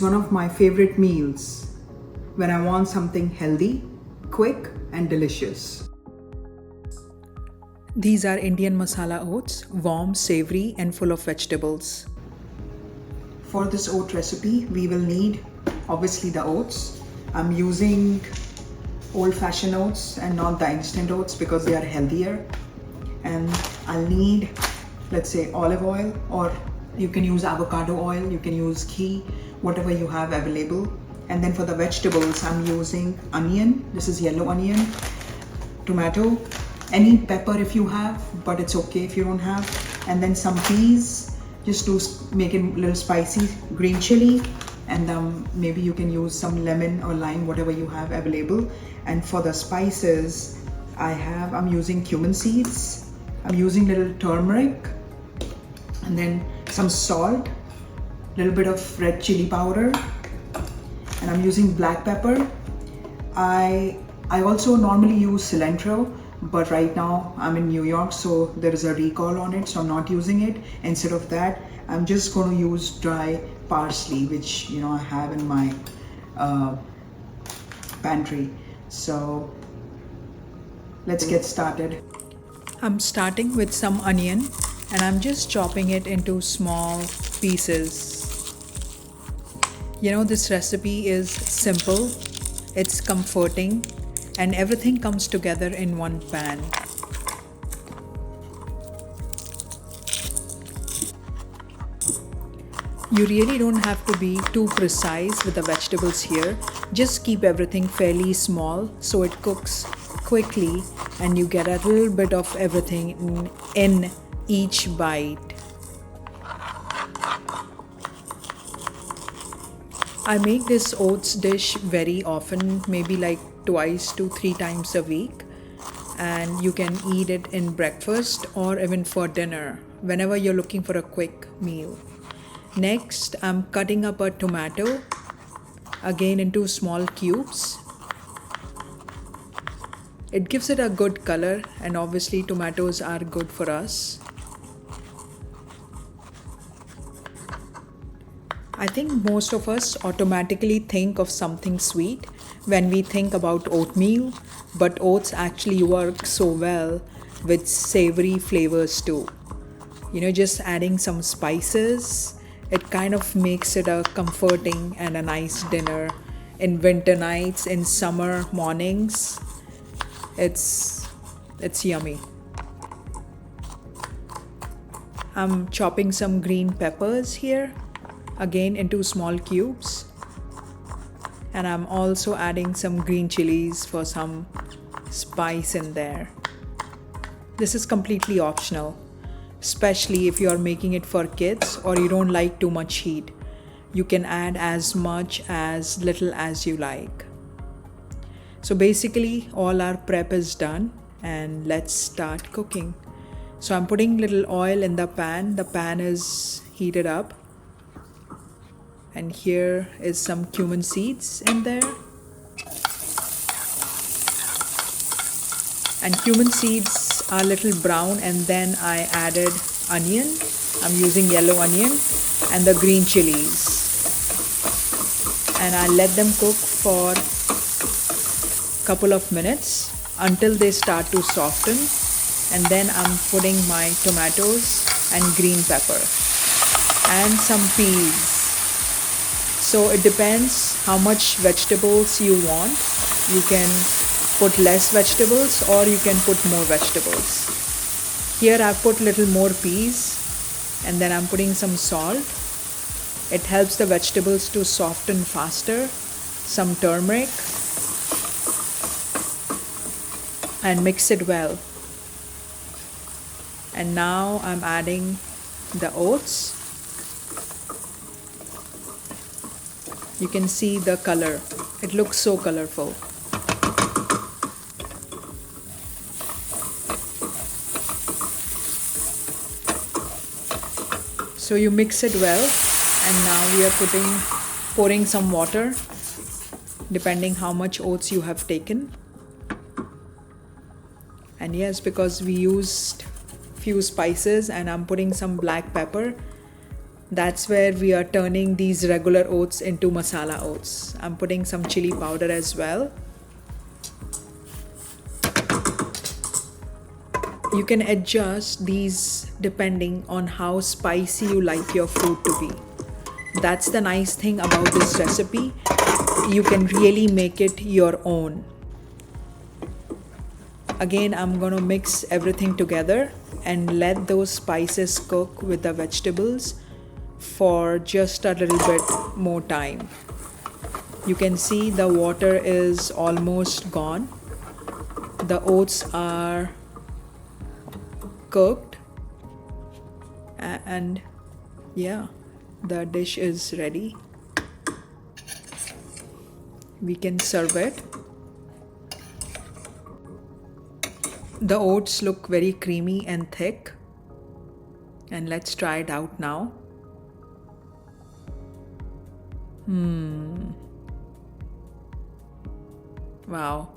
One of my favorite meals when I want something healthy, quick and delicious. These are Indian Masala Oats, warm, savory and full of vegetables. For this oat recipe, we will need obviously the oats. I'm using old-fashioned oats and not the instant oats because they are healthier. And I'll need, let's say, olive oil, or you can use avocado oil, you can use ghee, whatever you have available. And then for the vegetables, I'm using onion. This is yellow onion, tomato, any pepper if you have, but it's okay if you don't have. And then some peas, just to make it a little spicy, green chili, and maybe you can use some lemon or lime, whatever you have available. And for the spices, I'm using cumin seeds, I'm using little turmeric, and then some salt, little bit of red chili powder, and I'm using black pepper. I also normally use cilantro, but right now I'm in New York, so there is a recall on it, so I'm not using it. Instead of that, I'm just going to use dry parsley, which I have in my pantry. So let's get started. I'm starting with some onion and I'm just chopping it into small pieces. This recipe is simple, it's comforting, and everything comes together in one pan. You really don't have to be too precise with the vegetables here. Just keep everything fairly small so it cooks quickly and you get a little bit of everything in each bite. I make this oats dish very often, maybe like twice to 3 times a week, and you can eat it in breakfast or even for dinner whenever you're looking for a quick meal. Next, I'm cutting up a tomato, again into small cubes. It gives it a good color, and obviously tomatoes are good for us. I think most of us automatically think of something sweet when we think about oatmeal, but oats actually work so well with savory flavors too. Just adding some spices, it kind of makes it a comforting and a nice dinner in winter nights, in summer mornings. It's yummy. I'm chopping some green peppers here, again into small cubes, and I'm also adding some green chilies for some spice in there. This is completely optional, especially if you are making it for kids or you don't like too much heat. You can add as much as little as you like. So basically all our prep is done and let's start cooking. So I'm putting little oil in the pan. The pan is heated up, and here is some cumin seeds in there. And cumin seeds are a little brown, and then I added onion. I'm using yellow onion and the green chilies. And I let them cook for a couple of minutes until they start to soften. And then I'm putting my tomatoes and green pepper and some peas. So it depends how much vegetables you want. You can put less vegetables or you can put more vegetables. Here I've put little more peas, and then I'm putting some salt. It helps the vegetables to soften faster. Some turmeric, and mix it well. And now I'm adding the oats. You can see the color. It looks so colorful. So you mix it well, and now we are pouring some water depending how much oats you have taken. And yes, because we used few spices, and I'm putting some black pepper That's where we are turning these regular oats into masala oats. I'm putting some chili powder as well. You can adjust these depending on how spicy you like your food to be. That's the nice thing about this recipe. You can really make it your own. Again, I'm gonna mix everything together and let those spices cook with the vegetables for just a little bit more time. You can see the water is almost gone. The oats are cooked, and yeah, the dish is ready. We can serve it. The oats look very creamy and thick, and let's try it out now. Wow,